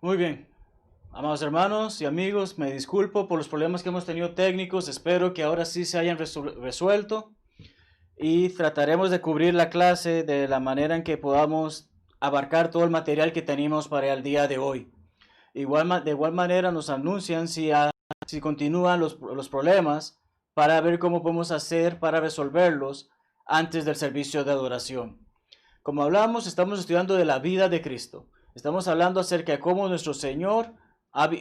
Muy bien, amados hermanos y amigos, me disculpo por los problemas que hemos tenido técnicos, espero que ahora sí se hayan resuelto y trataremos de cubrir la clase de la manera en que podamos abarcar todo el material que tenemos para el día de hoy. De igual manera nos anuncian si continúan los problemas para ver cómo podemos hacer para resolverlos antes del servicio de adoración. Como hablamos, estamos estudiando de la vida de Cristo. Estamos hablando acerca de cómo nuestro Señor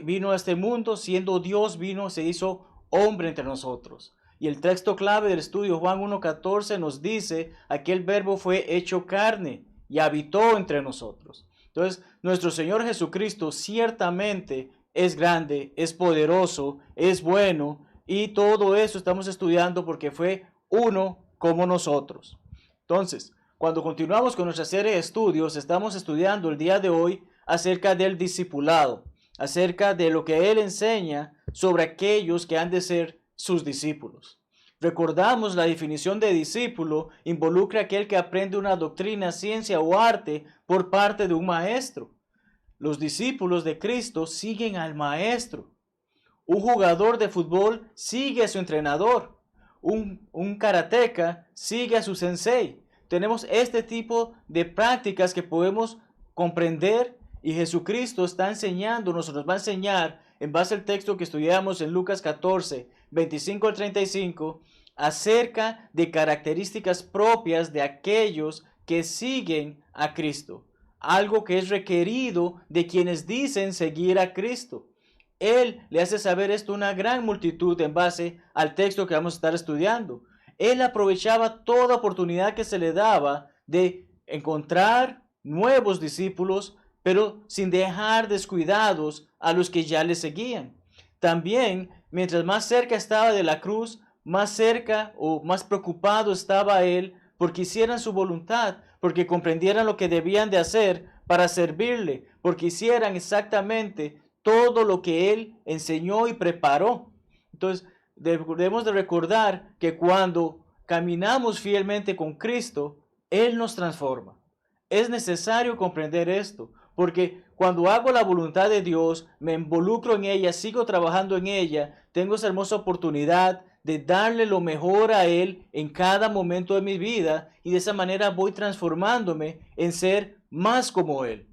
vino a este mundo, siendo Dios, se hizo hombre entre nosotros. Y el texto clave del estudio, Juan 1:14, nos dice, aquel verbo fue hecho carne y habitó entre nosotros. Entonces, nuestro Señor Jesucristo ciertamente es grande, es poderoso, es bueno, y todo eso estamos estudiando porque fue uno como nosotros. Entonces, cuando continuamos con nuestra serie de estudios, estamos estudiando el día de hoy acerca del discipulado, acerca de lo que Él enseña sobre aquellos que han de ser sus discípulos. Recordamos la definición de discípulo involucra aquel que aprende una doctrina, ciencia o arte por parte de un maestro. Los discípulos de Cristo siguen al maestro. Un jugador de fútbol sigue a su entrenador. Un karateca sigue a su sensei. Tenemos este tipo de prácticas que podemos comprender y Jesucristo está enseñándonos, nos va a enseñar en base al texto que estudiamos en Lucas 14, 25 al 35, acerca de características propias de aquellos que siguen a Cristo. Algo que es requerido de quienes dicen seguir a Cristo. Él le hace saber esto a una gran multitud en base al texto que vamos a estar estudiando. Él aprovechaba toda oportunidad que se le daba de encontrar nuevos discípulos, pero sin dejar descuidados a los que ya le seguían. También, mientras más cerca estaba de la cruz, más cerca o más preocupado estaba él porque hicieran su voluntad, porque comprendieran lo que debían de hacer para servirle, porque hicieran exactamente todo lo que él enseñó y preparó. Entonces, debemos de recordar que cuando caminamos fielmente con Cristo, Él nos transforma. Es necesario comprender esto, porque cuando hago la voluntad de Dios, me involucro en ella, sigo trabajando en ella, tengo esa hermosa oportunidad de darle lo mejor a Él en cada momento de mi vida y de esa manera voy transformándome en ser más como Él.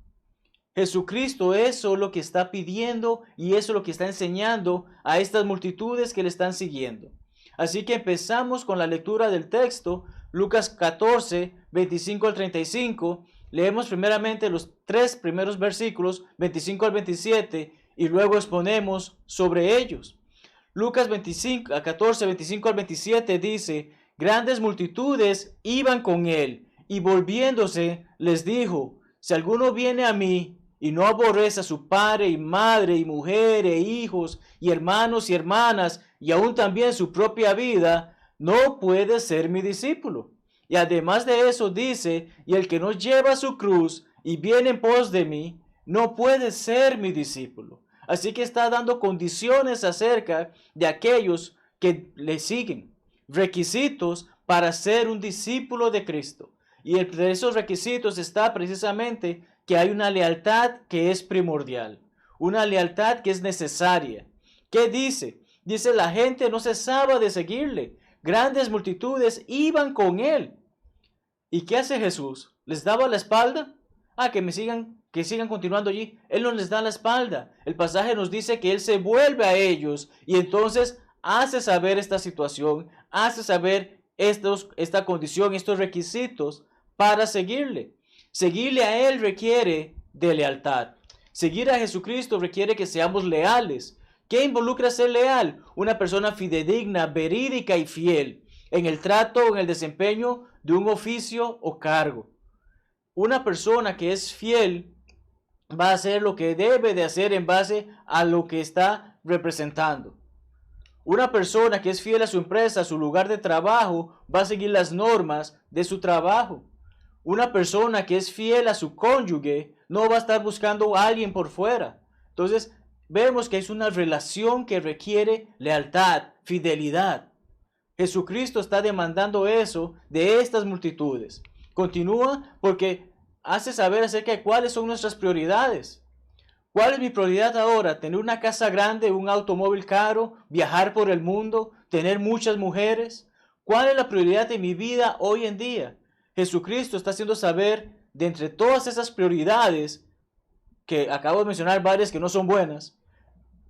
Jesucristo eso es lo que está pidiendo y eso es lo que está enseñando a estas multitudes que le están siguiendo. Así que empezamos con la lectura del texto, Lucas 14, 25 al 35. Leemos primeramente los tres primeros versículos, 25 al 27, y luego exponemos sobre ellos. Lucas 14, 25 al 27 dice, grandes multitudes iban con él, y volviéndose les dijo, si alguno viene a mí y no aborrece a su padre y madre y mujer e hijos y hermanos y hermanas y aún también su propia vida, no puede ser mi discípulo. Y además de eso dice, y el que no lleva su cruz y viene en pos de mí, no puede ser mi discípulo. Así que está dando condiciones acerca de aquellos que le siguen, requisitos para ser un discípulo de Cristo. Y entre esos requisitos está precisamente que hay una lealtad que es primordial, una lealtad que es necesaria. ¿Qué dice? Dice, la gente no cesaba de seguirle, grandes multitudes iban con él. ¿Y qué hace Jesús? ¿Les daba la espalda? Que sigan continuando allí. Él no les da la espalda. El pasaje nos dice que Él se vuelve a ellos y entonces hace saber esta situación, hace saber esta condición, estos requisitos para seguirle. Seguirle a Él requiere de lealtad. Seguir a Jesucristo requiere que seamos leales. ¿Qué involucra ser leal? Una persona fidedigna, verídica y fiel en el trato o en el desempeño de un oficio o cargo. Una persona que es fiel va a hacer lo que debe de hacer en base a lo que está representando. Una persona que es fiel a su empresa, a su lugar de trabajo, va a seguir las normas de su trabajo. Una persona que es fiel a su cónyuge no va a estar buscando a alguien por fuera. Entonces, vemos que es una relación que requiere lealtad, fidelidad. Jesucristo está demandando eso de estas multitudes. Continúa porque hace saber acerca de cuáles son nuestras prioridades. ¿Cuál es mi prioridad ahora? ¿Tener una casa grande, un automóvil caro, viajar por el mundo, tener muchas mujeres? ¿Cuál es la prioridad de mi vida hoy en día? Jesucristo está haciendo saber de entre todas esas prioridades, que acabo de mencionar varias que no son buenas,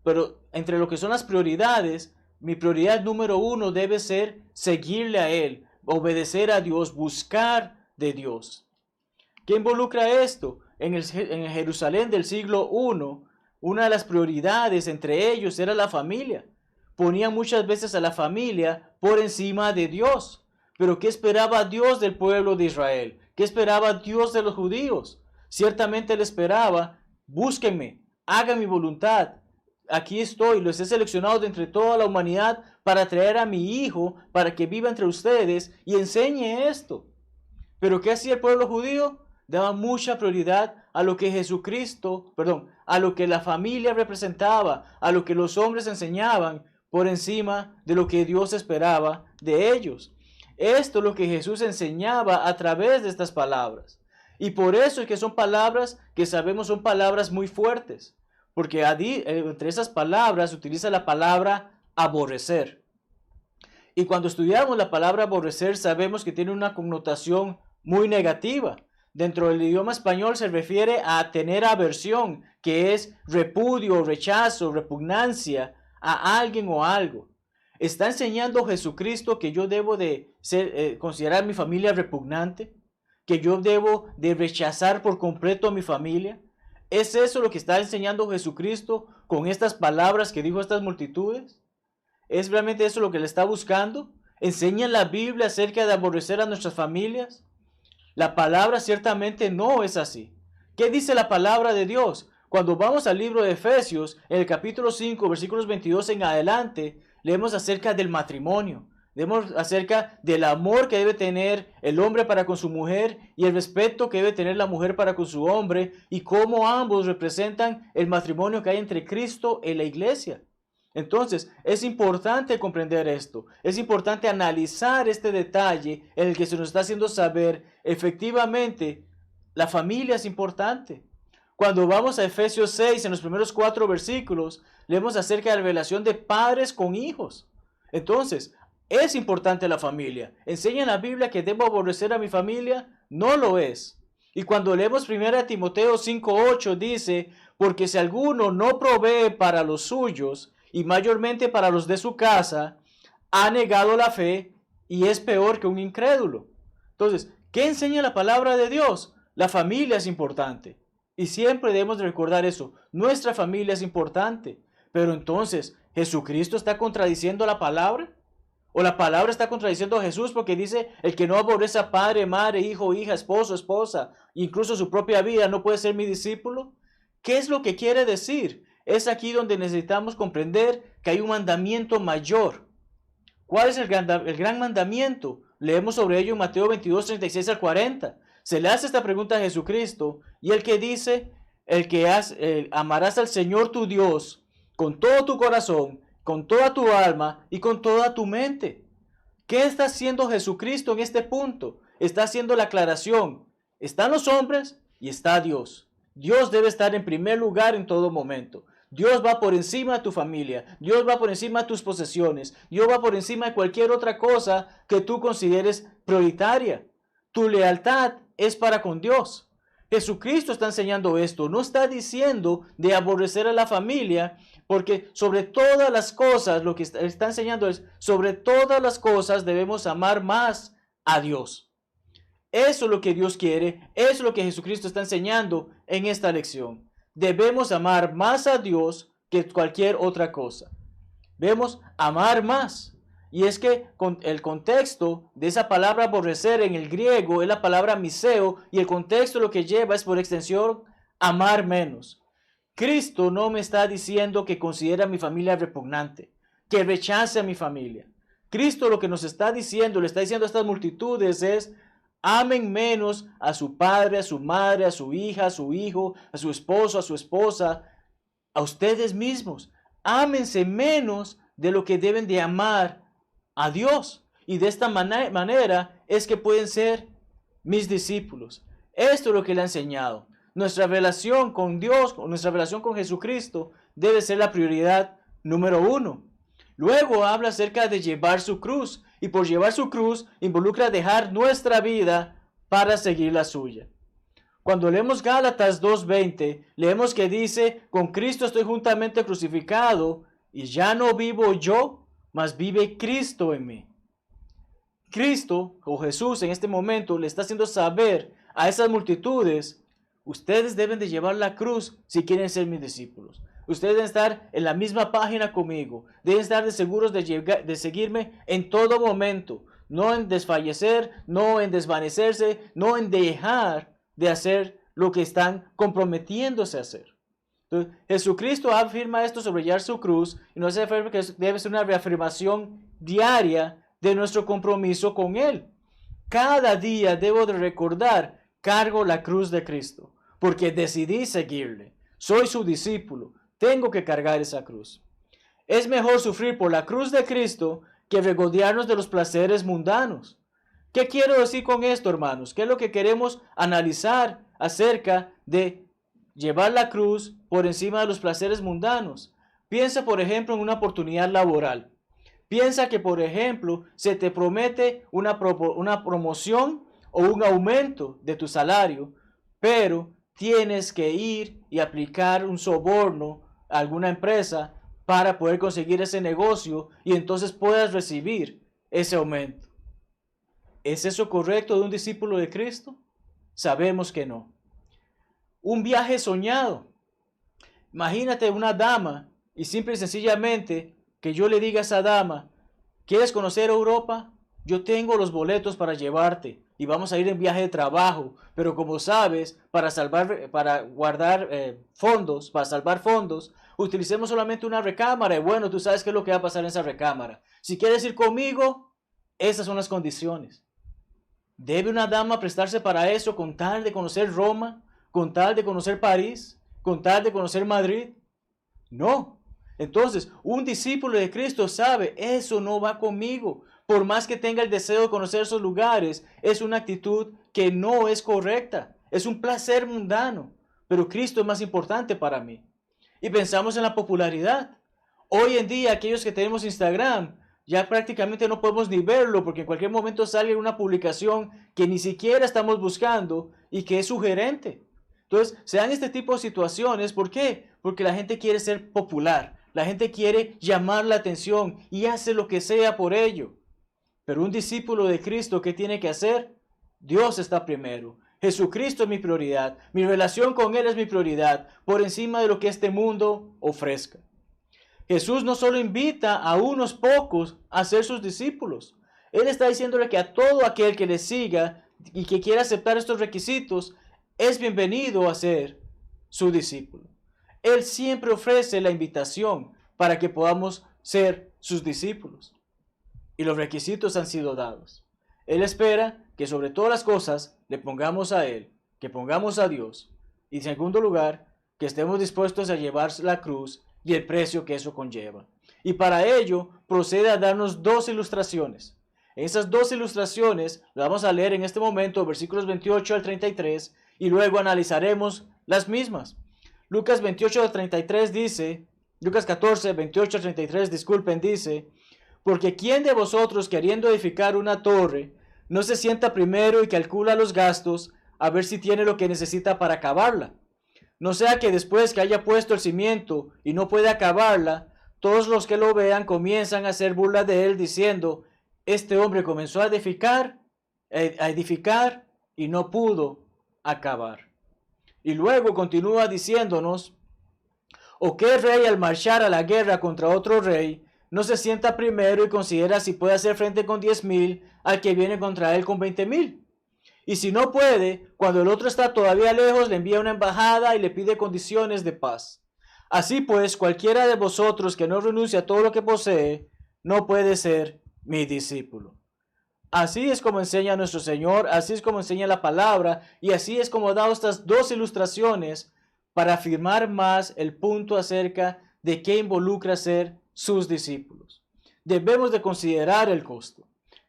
pero entre lo que son las prioridades, mi prioridad número uno debe ser seguirle a Él, obedecer a Dios, buscar de Dios. ¿Qué involucra esto? En el Jerusalén del siglo I, una de las prioridades entre ellos era la familia. Ponían muchas veces a la familia por encima de Dios. Pero ¿qué esperaba Dios del pueblo de Israel? ¿Qué esperaba Dios de los judíos? Ciertamente Él esperaba: búsquenme, hagan mi voluntad. Aquí estoy, los he seleccionado de entre toda la humanidad para traer a mi hijo, para que viva entre ustedes y enseñe esto. Pero ¿qué hacía el pueblo judío? Daba mucha prioridad a lo que a lo que la familia representaba, a lo que los hombres enseñaban, por encima de lo que Dios esperaba de ellos. Esto es lo que Jesús enseñaba a través de estas palabras. Y por eso es que son palabras que sabemos son palabras muy fuertes, porque entre esas palabras se utiliza la palabra aborrecer. Y cuando estudiamos la palabra aborrecer, sabemos que tiene una connotación muy negativa. Dentro del idioma español se refiere a tener aversión, que es repudio, rechazo, repugnancia a alguien o algo. ¿Está enseñando Jesucristo que yo debo de considerar mi familia repugnante? ¿Que yo debo de rechazar por completo a mi familia? ¿Es eso lo que está enseñando Jesucristo con estas palabras que dijo a estas multitudes? ¿Es realmente eso lo que le está buscando? ¿Enseña la Biblia acerca de aborrecer a nuestras familias? La palabra ciertamente no es así. ¿Qué dice la palabra de Dios? Cuando vamos al libro de Efesios, en el capítulo 5, versículos 22 en adelante, leemos acerca del matrimonio. Leemos acerca del amor que debe tener el hombre para con su mujer y el respeto que debe tener la mujer para con su hombre, y cómo ambos representan el matrimonio que hay entre Cristo y la iglesia. Entonces, es importante comprender esto, es importante analizar este detalle en el que se nos está haciendo saber efectivamente la familia es importante. Cuando vamos a Efesios 6, en los primeros 4 versículos, leemos acerca de la relación de padres con hijos. Entonces, es importante la familia. ¿Enseña en la Biblia que debo aborrecer a mi familia? No lo es. Y cuando leemos 1 Timoteo 5:8 dice: porque si alguno no provee para los suyos, y mayormente para los de su casa, ha negado la fe y es peor que un incrédulo. Entonces, ¿qué enseña la palabra de Dios? La familia es importante. Y siempre debemos recordar eso. Nuestra familia es importante. Pero entonces, ¿Jesucristo está contradiciendo la palabra? ¿O la palabra está contradiciendo a Jesús porque dice: el que no aborrece a padre, madre, hijo, hija, esposo, esposa, incluso su propia vida, no puede ser mi discípulo? ¿Qué es lo que quiere decir? Es aquí donde necesitamos comprender que hay un mandamiento mayor. ¿Cuál es el gran mandamiento? Leemos sobre ello en Mateo 22, 36 al 40. Se le hace esta pregunta a Jesucristo y el que dice: amarás al Señor tu Dios con todo tu corazón, con toda tu alma y con toda tu mente. ¿Qué está haciendo Jesucristo en este punto? Está haciendo la aclaración. Están los hombres y está Dios. Dios debe estar en primer lugar en todo momento. Dios va por encima de tu familia. Dios va por encima de tus posesiones. Dios va por encima de cualquier otra cosa que tú consideres prioritaria. Tu lealtad es para con Dios. Jesucristo está enseñando esto. No está diciendo de aborrecer a la familia, porque sobre todas las cosas, lo que está enseñando es: sobre todas las cosas debemos amar más a Dios. Eso es lo que Dios quiere, eso es lo que Jesucristo está enseñando en esta lección. Debemos amar más a Dios que cualquier otra cosa. Debemos amar más. Y es que el contexto de esa palabra aborrecer en el griego es la palabra miseo, y el contexto lo que lleva es por extensión amar menos. Cristo no me está diciendo que considera a mi familia repugnante, que rechace a mi familia. Cristo lo que nos está diciendo, le está diciendo a estas multitudes es: amen menos a su padre, a su madre, a su hija, a su hijo, a su esposo, a su esposa, a ustedes mismos. Ámense menos de lo que deben de amar a Dios. Y de esta manera es que pueden ser mis discípulos. Esto es lo que le ha enseñado. nuestra relación con Dios, nuestra relación con Jesucristo, debe ser la prioridad número uno. Luego habla acerca de llevar su cruz, y por llevar su cruz involucra dejar nuestra vida para seguir la suya. Cuando leemos Gálatas 2:20, leemos que dice, con Cristo estoy juntamente crucificado, y ya no vivo yo, mas vive Cristo en mí. Cristo, o Jesús en este momento, le está haciendo saber a esas multitudes, ustedes deben de llevar la cruz si quieren ser mis discípulos. Ustedes deben estar en la misma página conmigo. Deben estar seguros de seguirme en todo momento. No en desfallecer, no en desvanecerse, no en dejar de hacer lo que están comprometiéndose a hacer. Entonces, Jesucristo afirma esto sobre llevar su cruz y nos afirma que debe ser una reafirmación diaria de nuestro compromiso con Él. Cada día debo de recordar, cargo la cruz de Cristo, porque decidí seguirle. Soy su discípulo. Tengo que cargar esa cruz. Es mejor sufrir por la cruz de Cristo que regodearnos de los placeres mundanos. ¿Qué quiero decir con esto, hermanos? ¿Qué es lo que queremos analizar acerca de llevar la cruz por encima de los placeres mundanos? Piensa, por ejemplo, en una oportunidad laboral. Piensa que, por ejemplo, se te promete una promoción o un aumento de tu salario, pero tienes que ir y aplicar un soborno a alguna empresa para poder conseguir ese negocio y entonces puedas recibir ese aumento. ¿Es eso correcto de un discípulo de Cristo? Sabemos que no. Un viaje soñado. Imagínate una dama y simple y sencillamente que yo le diga a esa dama, ¿quieres conocer Europa? Yo tengo los boletos para llevarte y vamos a ir en viaje de trabajo, pero como sabes, para guardar fondos, para salvar fondos, utilicemos solamente una recámara y bueno, tú sabes qué es lo que va a pasar en esa recámara. Si quieres ir conmigo, esas son las condiciones. ¿Debe una dama prestarse para eso con tal de conocer Roma, con tal de conocer París, con tal de conocer Madrid? No. Entonces, un discípulo de Cristo sabe, eso no va conmigo. Por más que tenga el deseo de conocer esos lugares, es una actitud que no es correcta. Es un placer mundano, pero Cristo es más importante para mí. Y pensamos en la popularidad. Hoy en día, aquellos que tenemos Instagram, ya prácticamente no podemos ni verlo porque en cualquier momento sale una publicación que ni siquiera estamos buscando y que es sugerente. Entonces, se dan este tipo de situaciones. ¿Por qué? Porque la gente quiere ser popular. La gente quiere llamar la atención y hace lo que sea por ello. Pero un discípulo de Cristo, ¿qué tiene que hacer? Dios está primero. Jesucristo es mi prioridad. Mi relación con Él es mi prioridad, por encima de lo que este mundo ofrezca. Jesús no solo invita a unos pocos a ser sus discípulos. Él está diciéndole que a todo aquel que le siga y que quiera aceptar estos requisitos, es bienvenido a ser su discípulo. Él siempre ofrece la invitación para que podamos ser sus discípulos. Y los requisitos han sido dados. Él espera que sobre todas las cosas le pongamos a Él, que pongamos a Dios. Y en segundo lugar, que estemos dispuestos a llevar la cruz y el precio que eso conlleva. Y para ello procede a darnos dos ilustraciones. En esas dos ilustraciones las vamos a leer en este momento, versículos 28 al 33, y luego analizaremos las mismas. Lucas 28 al 33 dice, Lucas 14, 28 al 33, disculpen, dice, porque ¿quién de vosotros queriendo edificar una torre no se sienta primero y calcula los gastos a ver si tiene lo que necesita para acabarla? No sea que después que haya puesto el cimiento y no puede acabarla, todos los que lo vean comienzan a hacer burla de él diciendo, este hombre comenzó a edificar y no pudo acabar. Y luego continúa diciéndonos, ¿o qué rey al marchar a la guerra contra otro rey no se sienta primero y considera si puede hacer frente con 10,000 al que viene contra él con 20,000? Y si no puede, cuando el otro está todavía lejos, le envía una embajada y le pide condiciones de paz. Así pues, cualquiera de vosotros que no renuncie a todo lo que posee, no puede ser mi discípulo. Así es como enseña nuestro Señor, así es como enseña la palabra, y así es como ha dado estas dos ilustraciones para afirmar más el punto acerca de qué involucra ser sus discípulos. Debemos de considerar el costo.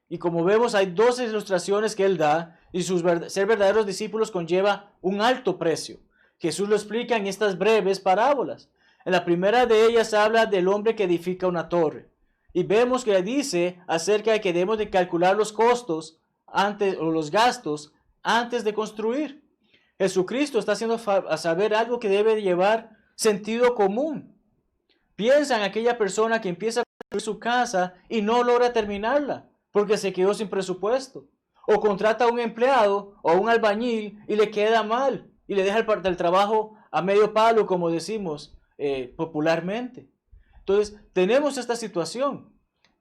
Y como vemos, hay dos ilustraciones que Él da, y ser verdaderos discípulos conlleva un alto precio. Jesús lo explica en estas breves parábolas. En la primera de ellas habla del hombre que edifica una torre. Y vemos que dice acerca de que debemos de calcular los costos antes, o los gastos antes de construir. Jesucristo está haciendo a saber algo que debe llevar sentido común. Piensa en aquella persona que empieza a construir su casa y no logra terminarla porque se quedó sin presupuesto. O contrata a un empleado o a un albañil y le queda mal y le deja el trabajo a medio palo, como decimos popularmente. Entonces, tenemos esta situación.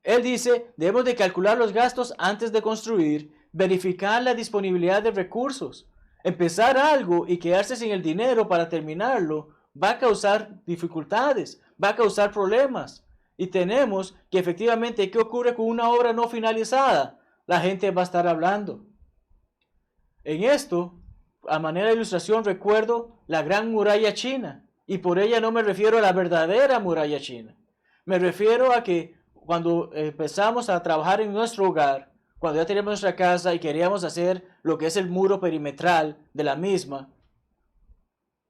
Él dice, debemos de calcular los gastos antes de construir, verificar la disponibilidad de recursos. Empezar algo y quedarse sin el dinero para terminarlo va a causar dificultades, va a causar problemas. Y tenemos que efectivamente, ¿qué ocurre con una obra no finalizada? La gente va a estar hablando. En esto, a manera de ilustración, recuerdo la gran muralla china. Y por ella no me refiero a la verdadera muralla china. Me refiero a que cuando empezamos a trabajar en nuestro hogar, cuando ya teníamos nuestra casa y queríamos hacer lo que es el muro perimetral de la misma,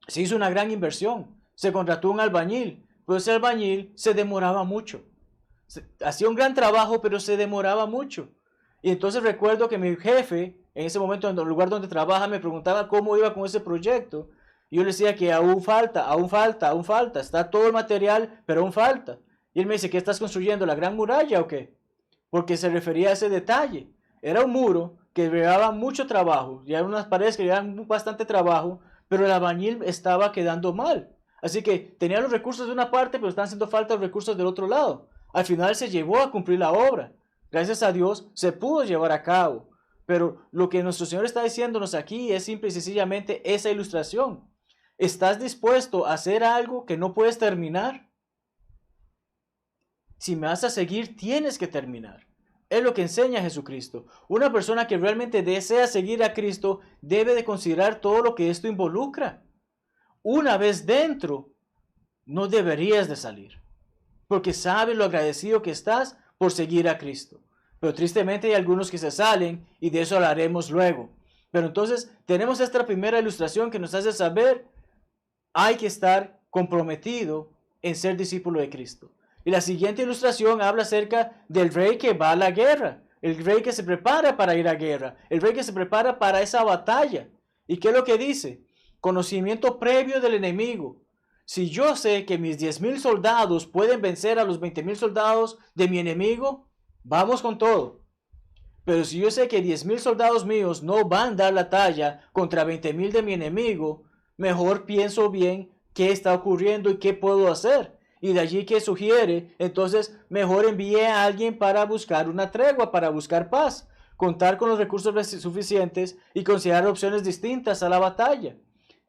se hizo una gran inversión. Se contrató un albañil, pero ese albañil se demoraba mucho. Hacía un gran trabajo, pero se demoraba mucho. Y entonces recuerdo que mi jefe, en ese momento en el lugar donde trabaja, me preguntaba cómo iba con ese proyecto. Y yo le decía que aún falta, aún falta, aún falta. Está todo el material, pero aún falta. Y él me dice, ¿qué estás construyendo? ¿La gran muralla o qué? Porque se refería a ese detalle. Era un muro que llevaba mucho trabajo. Ya eran unas paredes que llevaban bastante trabajo, pero el albañil estaba quedando mal. Así que tenía los recursos de una parte, pero están haciendo falta los recursos del otro lado. Al final se llevó a cumplir la obra. Gracias a Dios se pudo llevar a cabo. Pero lo que nuestro Señor está diciéndonos aquí es simple y sencillamente esa ilustración. ¿Estás dispuesto a hacer algo que no puedes terminar? Si me vas a seguir, tienes que terminar. Es lo que enseña Jesucristo. Una persona que realmente desea seguir a Cristo debe de considerar todo lo que esto involucra. Una vez dentro, no deberías de salir, porque sabes lo agradecido que estás por seguir a Cristo. Pero tristemente hay algunos que se salen y de eso hablaremos luego. Pero entonces tenemos esta primera ilustración que nos hace saber hay que estar comprometido en ser discípulo de Cristo. Y la siguiente ilustración habla acerca del rey que va a la guerra, el rey que se prepara para ir a guerra, el rey que se prepara para esa batalla. ¿Y qué es lo que dice? Conocimiento previo del enemigo. Si yo sé que mis 10,000 soldados pueden vencer a los 20,000 soldados de mi enemigo, vamos con todo. Pero si yo sé que 10,000 soldados míos no van a dar la talla contra 20,000 de mi enemigo, mejor pienso bien qué está ocurriendo y qué puedo hacer. Y de allí que sugiere, entonces mejor envíe a alguien para buscar una tregua, para buscar paz, contar con los recursos suficientes y considerar opciones distintas a la batalla.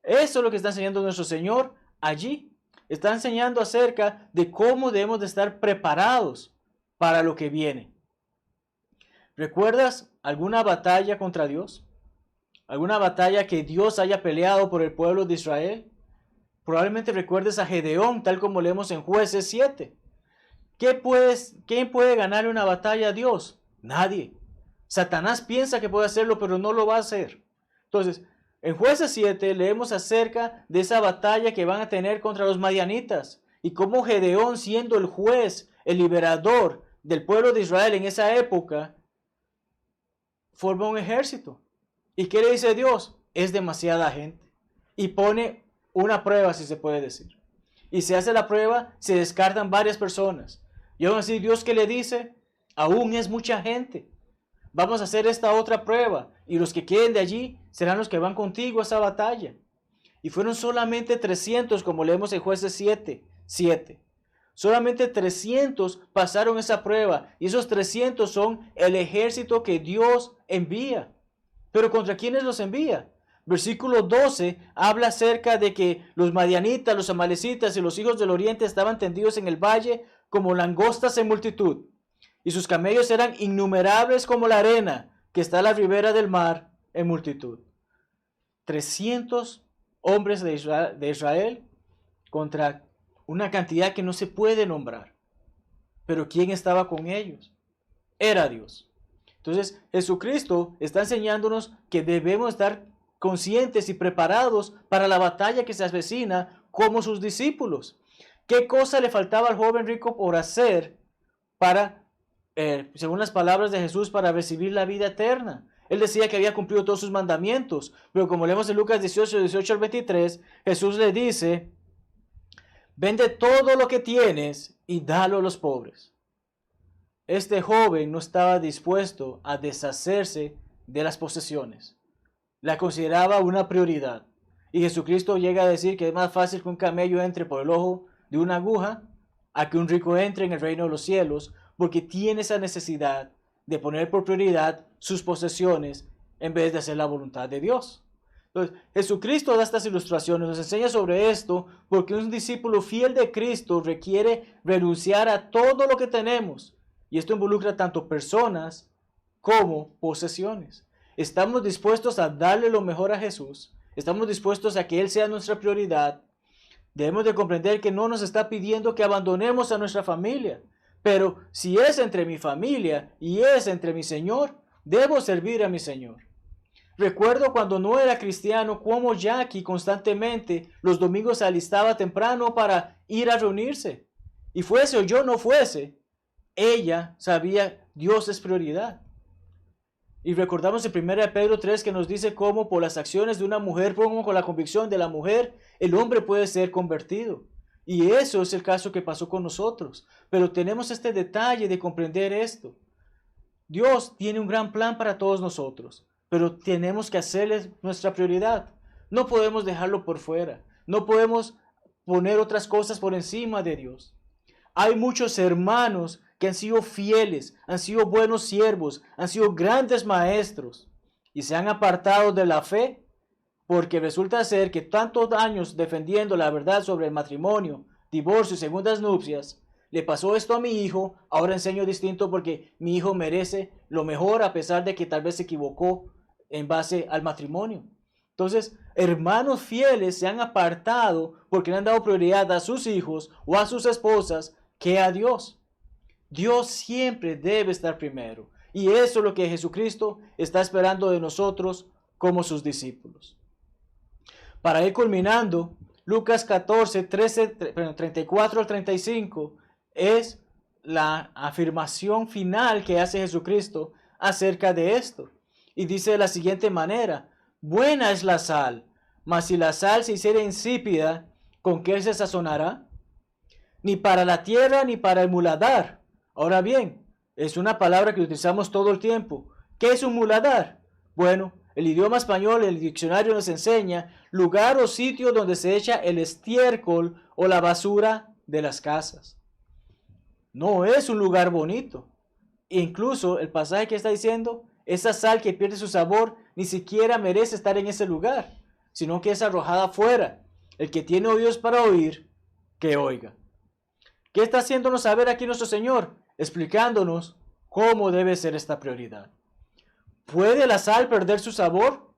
Eso es lo que está enseñando nuestro Señor allí. Está enseñando acerca de cómo debemos de estar preparados para lo que viene. ¿Recuerdas alguna batalla contra Dios? ¿Alguna batalla que Dios haya peleado por el pueblo de Israel? Probablemente recuerdes a Gedeón, tal como leemos en Jueces 7. ¿Quién puede ganarle una batalla a Dios? Nadie. Satanás piensa que puede hacerlo, pero no lo va a hacer. Entonces, en Jueces 7 leemos acerca de esa batalla que van a tener contra los madianitas y cómo Gedeón, siendo el juez, el liberador del pueblo de Israel en esa época, forma un ejército. ¿Y qué le dice Dios? Es demasiada gente. Y pone una prueba, si se puede decir. Y se hace la prueba, se descartan varias personas. Y aún así, Dios, ¿qué le dice? Aún es mucha gente. Vamos a hacer esta otra prueba. Y los que queden de allí serán los que van contigo a esa batalla. Y fueron solamente 300, como leemos en Jueces 7. Solamente 300 pasaron esa prueba. Y esos 300 son el ejército que Dios envía. ¿Pero contra quiénes los envía? Versículo 12 habla acerca de que los madianitas, los amalecitas y los hijos del oriente estaban tendidos en el valle como langostas en multitud. Y sus camellos eran innumerables como la arena que está a la ribera del mar en multitud. 300 hombres de Israel contra una cantidad que no se puede nombrar. Pero ¿quién estaba con ellos? Era Dios. Entonces Jesucristo está enseñándonos que debemos estar conscientes y preparados para la batalla que se avecina como sus discípulos. ¿Qué cosa le faltaba al joven rico por hacer para, según las palabras de Jesús, para recibir la vida eterna? Él decía que había cumplido todos sus mandamientos, pero como leemos en Lucas 18 al 23, Jesús le dice: vende todo lo que tienes y dalo a los pobres. Este joven no estaba dispuesto a deshacerse de las posesiones. La consideraba una prioridad. Y Jesucristo llega a decir que es más fácil que un camello entre por el ojo de una aguja a que un rico entre en el reino de los cielos, porque tiene esa necesidad de poner por prioridad sus posesiones en vez de hacer la voluntad de Dios. Entonces, Jesucristo da estas ilustraciones, nos enseña sobre esto, porque un discípulo fiel de Cristo requiere renunciar a todo lo que tenemos. Y esto involucra tanto personas como posesiones. Estamos dispuestos a darle lo mejor a Jesús. Estamos dispuestos a que Él sea nuestra prioridad. Debemos de comprender que no nos está pidiendo que abandonemos a nuestra familia. Pero si es entre mi familia y es entre mi Señor, debo servir a mi Señor. Recuerdo cuando no era cristiano, cómo Jackie constantemente los domingos se alistaba temprano para ir a reunirse. Y fuese o yo no fuese, ella sabía Dios es prioridad. Y recordamos en 1 Pedro 3 que nos dice cómo por las acciones de una mujer, como con la convicción de la mujer, el hombre puede ser convertido. Y eso es el caso que pasó con nosotros. Pero tenemos este detalle de comprender esto. Dios tiene un gran plan para todos nosotros, pero tenemos que hacerle nuestra prioridad. No podemos dejarlo por fuera. No podemos poner otras cosas por encima de Dios. Hay muchos hermanos que han sido fieles, han sido buenos siervos, han sido grandes maestros y se han apartado de la fe porque resulta ser que tantos años defendiendo la verdad sobre el matrimonio, divorcio y segundas nupcias, le pasó esto a mi hijo, ahora enseño distinto porque mi hijo merece lo mejor a pesar de que tal vez se equivocó en base al matrimonio. Entonces, hermanos fieles se han apartado porque le han dado prioridad a sus hijos o a sus esposas que a Dios. Dios siempre debe estar primero. Y eso es lo que Jesucristo está esperando de nosotros como sus discípulos. Para ir culminando, Lucas 14, 34 al 35 es la afirmación final que hace Jesucristo acerca de esto. Y dice de la siguiente manera: buena es la sal, mas si la sal se hiciera insípida, ¿con qué se sazonará? Ni para la tierra ni para el muladar. Ahora bien, es una palabra que utilizamos todo el tiempo. ¿Qué es un muladar? Bueno, el idioma español, el diccionario nos enseña lugar o sitio donde se echa el estiércol o la basura de las casas. No es un lugar bonito. Incluso el pasaje que está diciendo, esa sal que pierde su sabor ni siquiera merece estar en ese lugar, sino que es arrojada afuera. El que tiene oídos para oír, que oiga. ¿Qué está haciéndonos saber aquí nuestro Señor? Explicándonos cómo debe ser esta prioridad. ¿Puede la sal perder su sabor?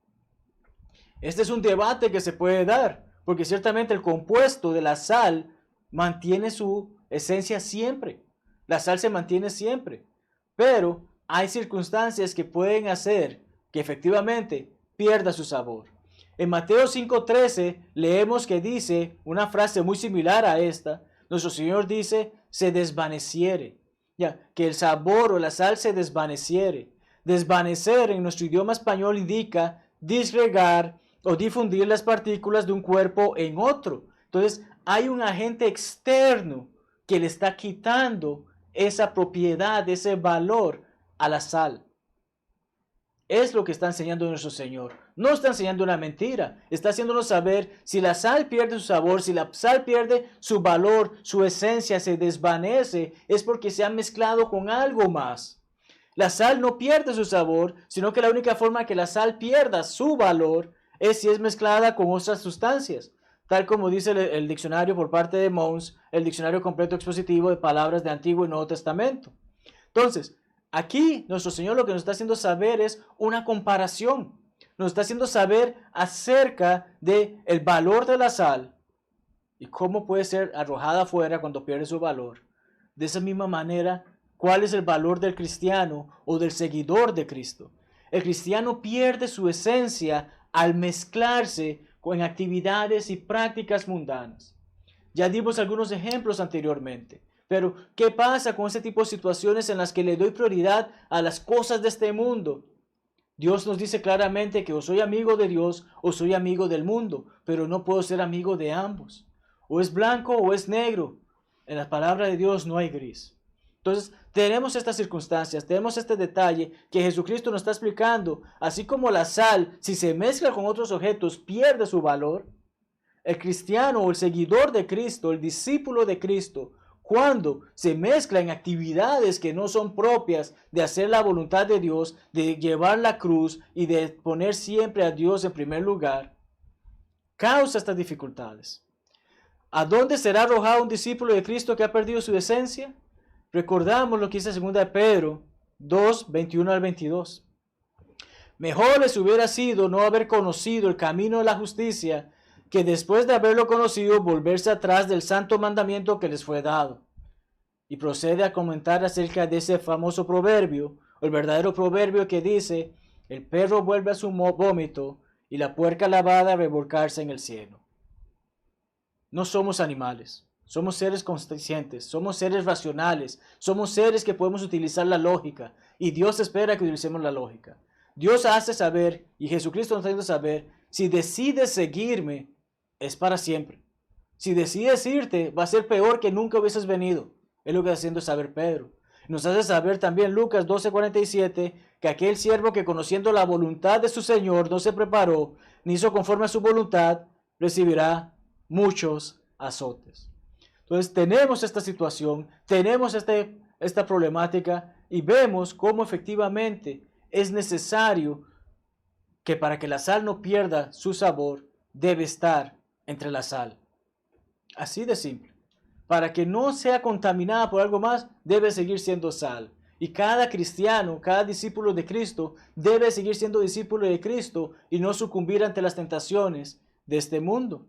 Este es un debate que se puede dar, porque ciertamente el compuesto de la sal mantiene su esencia siempre. La sal se mantiene siempre, pero hay circunstancias que pueden hacer que efectivamente pierda su sabor. En Mateo 5:13 leemos que dice una frase muy similar a esta. Nuestro Señor dice, se desvaneciere. Ya, que el sabor o la sal se desvaneciere. Desvanecer en nuestro idioma español indica disgregar o difundir las partículas de un cuerpo en otro. Entonces, hay un agente externo que le está quitando esa propiedad, ese valor a la sal. Es lo que está enseñando nuestro Señor. No está enseñando una mentira. Está haciéndonos saber si la sal pierde su sabor, si la sal pierde su valor, su esencia se desvanece, es porque se ha mezclado con algo más. La sal no pierde su sabor, sino que la única forma que la sal pierda su valor es si es mezclada con otras sustancias. Tal como dice el diccionario por parte de Mons, el diccionario completo expositivo de palabras de Antiguo y Nuevo Testamento. Entonces, aquí nuestro Señor lo que nos está haciendo saber es una comparación. Nos está haciendo saber acerca del valor de la sal y cómo puede ser arrojada afuera cuando pierde su valor. De esa misma manera, ¿cuál es el valor del cristiano o del seguidor de Cristo? El cristiano pierde su esencia al mezclarse con actividades y prácticas mundanas. Ya dimos algunos ejemplos anteriormente, pero ¿qué pasa con ese tipo de situaciones en las que le doy prioridad a las cosas de este mundo? Dios nos dice claramente que o soy amigo de Dios o soy amigo del mundo, pero no puedo ser amigo de ambos. O es blanco o es negro. En la palabra de Dios no hay gris. Entonces, tenemos estas circunstancias, tenemos este detalle que Jesucristo nos está explicando. Así como la sal, si se mezcla con otros objetos, pierde su valor. El cristiano o el seguidor de Cristo, el discípulo de Cristo, cuando se mezcla en actividades que no son propias de hacer la voluntad de Dios, de llevar la cruz y de poner siempre a Dios en primer lugar, causa estas dificultades. ¿A dónde será arrojado un discípulo de Cristo que ha perdido su esencia? Recordamos lo que dice 2 de Pedro 2, 21 al 22. Mejor les hubiera sido no haber conocido el camino de la justicia, que después de haberlo conocido volverse atrás del santo mandamiento que les fue dado. Y procede a comentar acerca de ese famoso proverbio, el verdadero proverbio que dice, el perro vuelve a su vómito y la puerca lavada a revolcarse en el cielo. No somos animales, somos seres conscientes, somos seres racionales, somos seres que podemos utilizar la lógica y Dios espera que utilicemos la lógica. Dios hace saber y Jesucristo nos hace saber, si decides seguirme, es para siempre. Si decides irte, va a ser peor que nunca hubieses venido. Es lo que está haciendo saber Pedro. Nos hace saber también Lucas 12:47 que aquel siervo que conociendo la voluntad de su Señor no se preparó, ni hizo conforme a su voluntad, recibirá muchos azotes. Entonces tenemos esta situación, tenemos esta problemática y vemos cómo efectivamente es necesario que para que la sal no pierda su sabor, debe estar entre la sal. Así de simple. Para que no sea contaminada por algo más, debe seguir siendo sal. Y cada cristiano, cada discípulo de Cristo, debe seguir siendo discípulo de Cristo y no sucumbir ante las tentaciones de este mundo.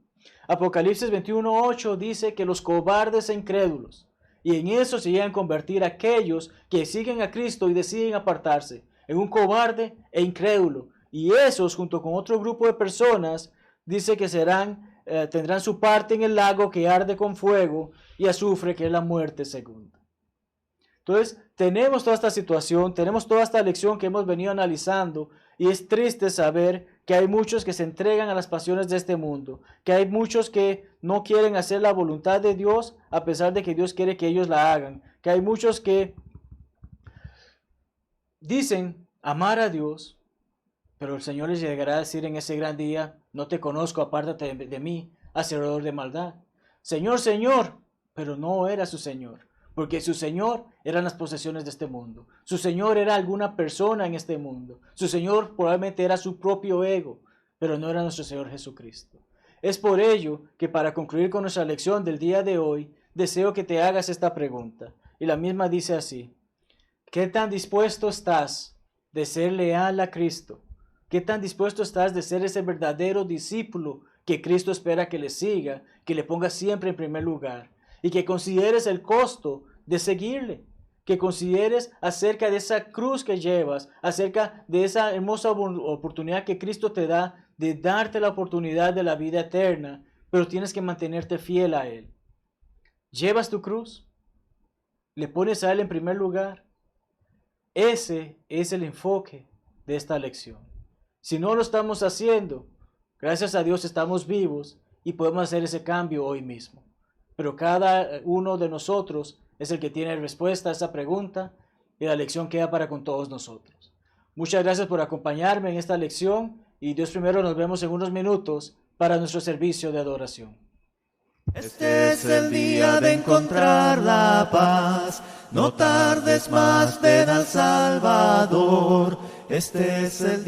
Apocalipsis 21:8 dice que los cobardes e incrédulos, y en eso se llegan a convertir aquellos que siguen a Cristo y deciden apartarse, en un cobarde e incrédulo. Y esos, junto con otro grupo de personas, dice que tendrán su parte en el lago que arde con fuego y azufre, que es la muerte segunda. Entonces, tenemos toda esta situación, tenemos toda esta lección que hemos venido analizando, y es triste saber que hay muchos que se entregan a las pasiones de este mundo, que hay muchos que no quieren hacer la voluntad de Dios a pesar de que Dios quiere que ellos la hagan, que hay muchos que dicen amar a Dios, pero el Señor les llegará a decir en ese gran día, no te conozco, apártate de mí, hacedor de maldad. Señor, Señor, pero no era su Señor, porque su Señor eran las posesiones de este mundo. Su Señor era alguna persona en este mundo. Su Señor probablemente era su propio ego, pero no era nuestro Señor Jesucristo. Es por ello que para concluir con nuestra lección del día de hoy, deseo que te hagas esta pregunta. Y la misma dice así, ¿qué tan dispuesto estás de ser leal a Cristo? ¿Qué tan dispuesto estás de ser ese verdadero discípulo que Cristo espera que le siga, que le ponga siempre en primer lugar? Y que consideres el costo de seguirle, que consideres acerca de esa cruz que llevas, acerca de esa hermosa oportunidad que Cristo te da de darte la oportunidad de la vida eterna, pero tienes que mantenerte fiel a Él. ¿Llevas tu cruz? ¿Le pones a Él en primer lugar? Ese es el enfoque de esta lección. Si no lo estamos haciendo, gracias a Dios estamos vivos y podemos hacer ese cambio hoy mismo. Pero cada uno de nosotros es el que tiene respuesta a esa pregunta y la lección queda para con todos nosotros. Muchas gracias por acompañarme en esta lección y Dios primero, nos vemos en unos minutos para nuestro servicio de adoración. Este es el día de encontrar la paz, no tardes más, ven al Salvador. Este es el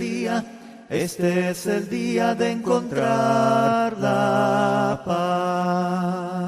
día de encontrar la paz.